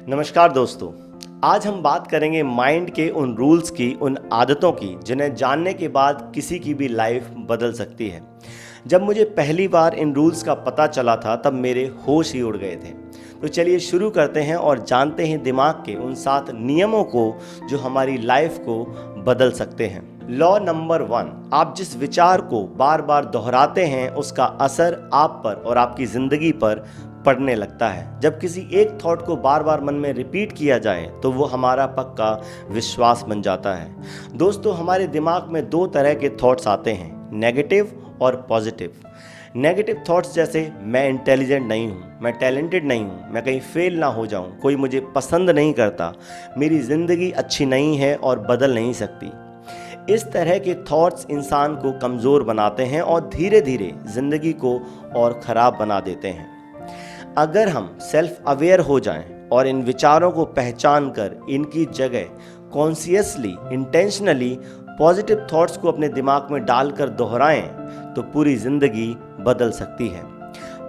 नमस्कार दोस्तों। आज हम बात करेंगे माइंड के उन रूल्स की, उन आदतों की जिन्हें जानने के बाद किसी की भी लाइफ बदल सकती है। जब मुझे पहली बार इन रूल्स का पता चला था तब मेरे होश ही उड़ गए थे। तो चलिए शुरू करते हैं और जानते हैं दिमाग के उन 7 नियमों को जो हमारी लाइफ को बदल सकते हैं। लॉ नंबर 1, आप जिस विचार को बार बार दोहराते हैं उसका असर आप पर और आपकी ज़िंदगी पर पड़ने लगता है। जब किसी एक थॉट को बार बार मन में रिपीट किया जाए तो वो हमारा पक्का विश्वास बन जाता है। दोस्तों, हमारे दिमाग में 2 तरह के थॉट्स आते हैं, नेगेटिव और पॉजिटिव। नेगेटिव थॉट्स जैसे मैं इंटेलिजेंट नहीं हूँ, मैं टैलेंटेड नहीं हूँ, मैं कहीं फेल ना हो जाऊँ, कोई मुझे पसंद नहीं करता, मेरी ज़िंदगी अच्छी नहीं है और बदल नहीं सकती। इस तरह के थॉट्स इंसान को कमज़ोर बनाते हैं और धीरे धीरे ज़िंदगी को और ख़राब बना देते हैं। अगर हम सेल्फ अवेयर हो जाएं और इन विचारों को पहचान कर इनकी जगह कॉन्शियसली, इंटेंशनली पॉजिटिव थॉट्स को अपने दिमाग में डालकर दोहराएं तो पूरी ज़िंदगी बदल सकती है।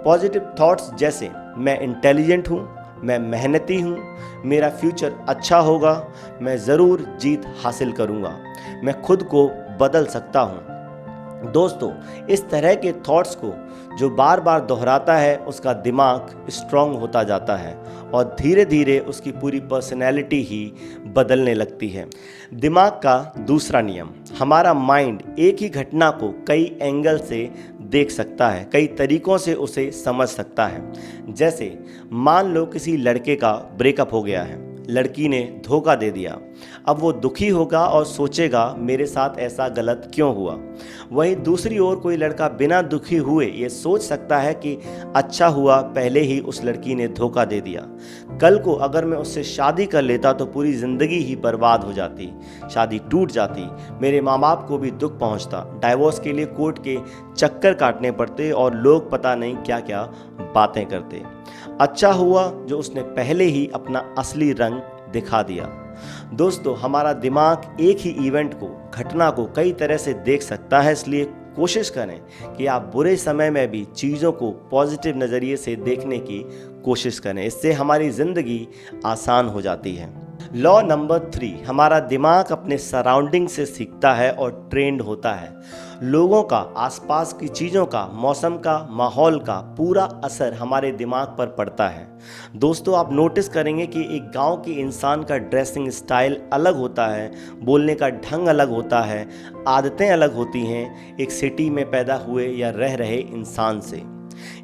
पॉजिटिव थॉट्स जैसे मैं इंटेलिजेंट हूँ, मैं मेहनती हूँ, मेरा फ्यूचर अच्छा होगा, मैं ज़रूर जीत हासिल करूँगा, मैं खुद को बदल सकता हूँ। दोस्तों, इस तरह के थॉट्स को जो बार बार दोहराता है उसका दिमाग स्ट्रांग होता जाता है और धीरे धीरे उसकी पूरी पर्सनैलिटी ही बदलने लगती है। दिमाग का दूसरा नियम, हमारा माइंड एक ही घटना को कई एंगल से देख सकता है, कई तरीक़ों से उसे समझ सकता है। जैसे मान लो किसी लड़के का ब्रेकअप हो गया है, लड़की ने धोखा दे दिया। अब वो दुखी होगा और सोचेगा मेरे साथ ऐसा गलत क्यों हुआ। वहीं दूसरी ओर कोई लड़का बिना दुखी हुए ये सोच सकता है कि अच्छा हुआ पहले ही उस लड़की ने धोखा दे दिया, कल को अगर मैं उससे शादी कर लेता तो पूरी ज़िंदगी ही बर्बाद हो जाती, शादी टूट जाती, मेरे माँ बाप को भी दुख पहुँचता, डाइवोर्स के लिए कोर्ट के चक्कर काटने पड़ते और लोग पता नहीं क्या क्या बातें करते। अच्छा हुआ जो उसने पहले ही अपना असली रंग दिखा दिया। दोस्तों, हमारा दिमाग एक ही इवेंट को, घटना को कई तरह से देख सकता है, इसलिए कोशिश करें कि आप बुरे समय में भी चीज़ों को पॉजिटिव नज़रिए से देखने की कोशिश करें। इससे हमारी ज़िंदगी आसान हो जाती है। लॉ नंबर 3, हमारा दिमाग अपने सराउंडिंग से सीखता है और ट्रेंड होता है। लोगों का, आसपास की चीज़ों का, मौसम का, माहौल का पूरा असर हमारे दिमाग पर पड़ता है। दोस्तों, आप नोटिस करेंगे कि एक गांव के इंसान का ड्रेसिंग स्टाइल अलग होता है, बोलने का ढंग अलग होता है, आदतें अलग होती हैं एक सिटी में पैदा हुए या रह रहे इंसान से।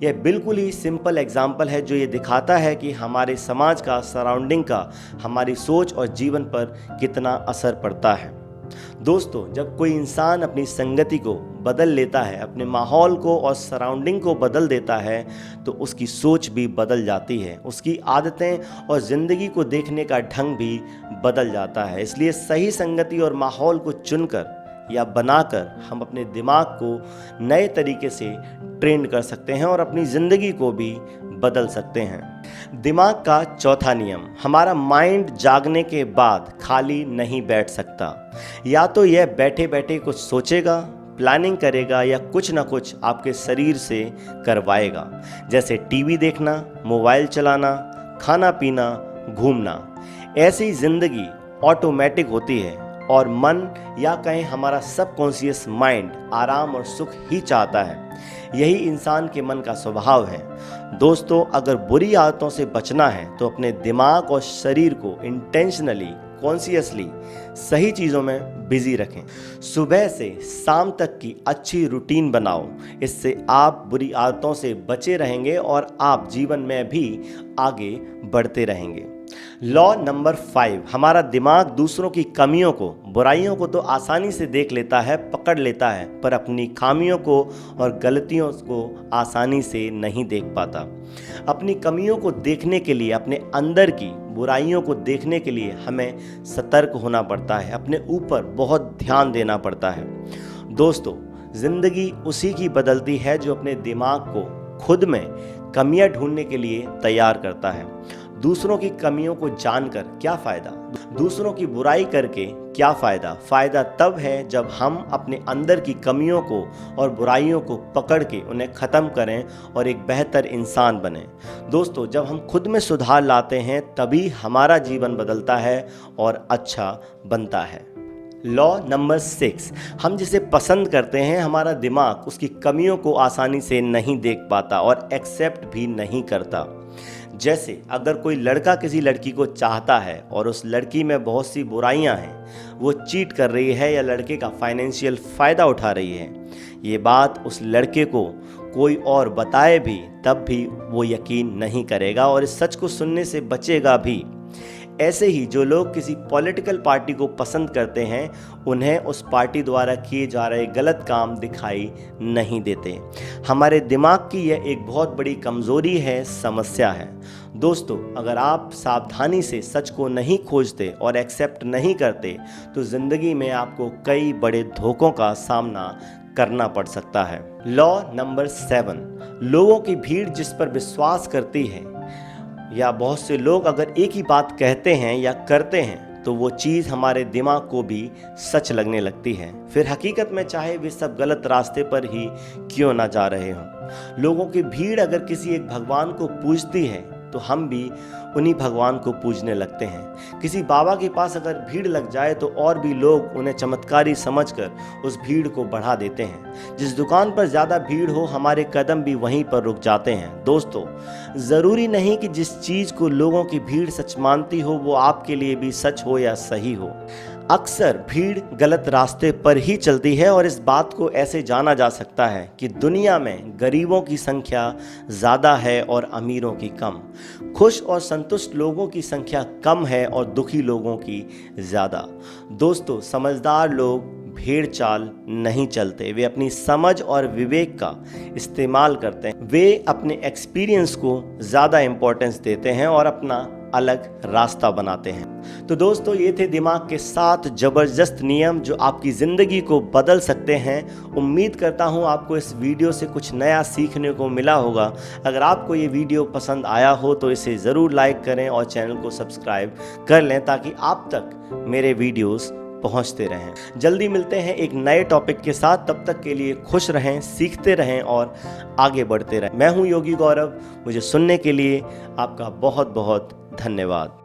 यह बिल्कुल ही सिंपल एग्जाम्पल है जो ये दिखाता है कि हमारे समाज का, सराउंडिंग का हमारी सोच और जीवन पर कितना असर पड़ता है। दोस्तों, जब कोई इंसान अपनी संगति को बदल लेता है, अपने माहौल को और सराउंडिंग को बदल देता है तो उसकी सोच भी बदल जाती है, उसकी आदतें और ज़िंदगी को देखने का ढंग भी बदल जाता है। इसलिए सही संगति और माहौल को चुनकर या बनाकर हम अपने दिमाग को नए तरीके से ट्रेन कर सकते हैं और अपनी ज़िंदगी को भी बदल सकते हैं। दिमाग का चौथा नियम, हमारा माइंड जागने के बाद खाली नहीं बैठ सकता। या तो यह बैठे बैठे कुछ सोचेगा, प्लानिंग करेगा या कुछ ना कुछ आपके शरीर से करवाएगा, जैसे टीवी देखना, मोबाइल चलाना, खाना पीना, घूमना। ऐसी ज़िंदगी ऑटोमेटिक होती है और मन या कहें हमारा सबकॉन्शियस माइंड आराम और सुख ही चाहता है। यही इंसान के मन का स्वभाव है। दोस्तों, अगर बुरी आदतों से बचना है तो अपने दिमाग और शरीर को इंटेंशनली, कॉन्शियसली सही चीज़ों में बिजी रखें। सुबह से शाम तक की अच्छी रूटीन बनाओ, इससे आप बुरी आदतों से बचे रहेंगे और आप जीवन में भी आगे बढ़ते रहेंगे। लॉ नंबर 5, हमारा दिमाग दूसरों की कमियों को, बुराइयों को तो आसानी से देख लेता है, पकड़ लेता है, पर अपनी खामियों को और गलतियों को आसानी से नहीं देख पाता। अपनी कमियों को देखने के लिए, अपने अंदर की बुराइयों को देखने के लिए हमें सतर्क होना पड़ता है, अपने ऊपर बहुत ध्यान देना पड़ता है। दोस्तों, ज़िंदगी उसी की बदलती है जो अपने दिमाग को खुद में कमियां ढूंढने के लिए तैयार करता है। दूसरों की कमियों को जानकर क्या फ़ायदा, दूसरों की बुराई करके क्या फ़ायदा। फ़ायदा तब है जब हम अपने अंदर की कमियों को और बुराइयों को पकड़ के उन्हें ख़त्म करें और एक बेहतर इंसान बने। दोस्तों, जब हम खुद में सुधार लाते हैं तभी हमारा जीवन बदलता है और अच्छा बनता है। लॉ नंबर 6, हम जिसे पसंद करते हैं हमारा दिमाग उसकी कमियों को आसानी से नहीं देख पाता और एक्सेप्ट भी नहीं करता। जैसे अगर कोई लड़का किसी लड़की को चाहता है और उस लड़की में बहुत सी बुराइयां हैं, वो चीट कर रही है या लड़के का फाइनेंशियल फ़ायदा उठा रही है, ये बात उस लड़के को कोई और बताए भी तब भी वो यकीन नहीं करेगा और इस सच को सुनने से बचेगा भी। ऐसे ही जो लोग किसी पॉलिटिकल पार्टी को पसंद करते हैं उन्हें उस पार्टी द्वारा किए जा रहे गलत काम दिखाई नहीं देते। हमारे दिमाग की यह एक बहुत बड़ी कमज़ोरी है, समस्या है। दोस्तों, अगर आप सावधानी से सच को नहीं खोजते और एक्सेप्ट नहीं करते तो ज़िंदगी में आपको कई बड़े धोखों का सामना करना पड़ सकता है। लॉ नंबर 7, लोगों की भीड़ जिस पर विश्वास करती है या बहुत से लोग अगर एक ही बात कहते हैं या करते हैं तो वो चीज़ हमारे दिमाग को भी सच लगने लगती है, फिर हकीकत में चाहे वे सब गलत रास्ते पर ही क्यों ना जा रहे हों। लोगों की भीड़ अगर किसी एक भगवान को पूजती है तो हम भी उन्हीं भगवान को पूजने लगते हैं। किसी बाबा के पास अगर भीड़ लग जाए तो और भी लोग उन्हें चमत्कारी समझकर उस भीड़ को बढ़ा देते हैं। जिस दुकान पर ज़्यादा भीड़ हो हमारे कदम भी वहीं पर रुक जाते हैं। दोस्तों, ज़रूरी नहीं कि जिस चीज़ को लोगों की भीड़ सच मानती हो वो आपके लिए भी सच हो या सही हो। अक्सर भीड़ गलत रास्ते पर ही चलती है और इस बात को ऐसे जाना जा सकता है कि दुनिया में गरीबों की संख्या ज़्यादा है और अमीरों की कम। खुश और संतुष्ट लोगों की संख्या कम है और दुखी लोगों की ज़्यादा। दोस्तों, समझदार लोग भेड़ चाल नहीं चलते, वे अपनी समझ और विवेक का इस्तेमाल करते हैं। वे अपने एक्सपीरियंस को ज़्यादा इम्पोर्टेंस देते हैं और अपना अलग रास्ता बनाते हैं। तो दोस्तों, ये थे दिमाग के 7 ज़बरदस्त नियम जो आपकी ज़िंदगी को बदल सकते हैं। उम्मीद करता हूँ आपको इस वीडियो से कुछ नया सीखने को मिला होगा। अगर आपको ये वीडियो पसंद आया हो तो इसे ज़रूर लाइक करें और चैनल को सब्सक्राइब कर लें ताकि आप तक मेरे वीडियोस पहुंचते रहें। जल्दी मिलते हैं एक नए टॉपिक के साथ। तब तक के लिए खुश रहें, सीखते रहें और आगे बढ़ते रहें। मैं हूं योगी गौरव। मुझे सुनने के लिए आपका बहुत बहुत धन्यवाद।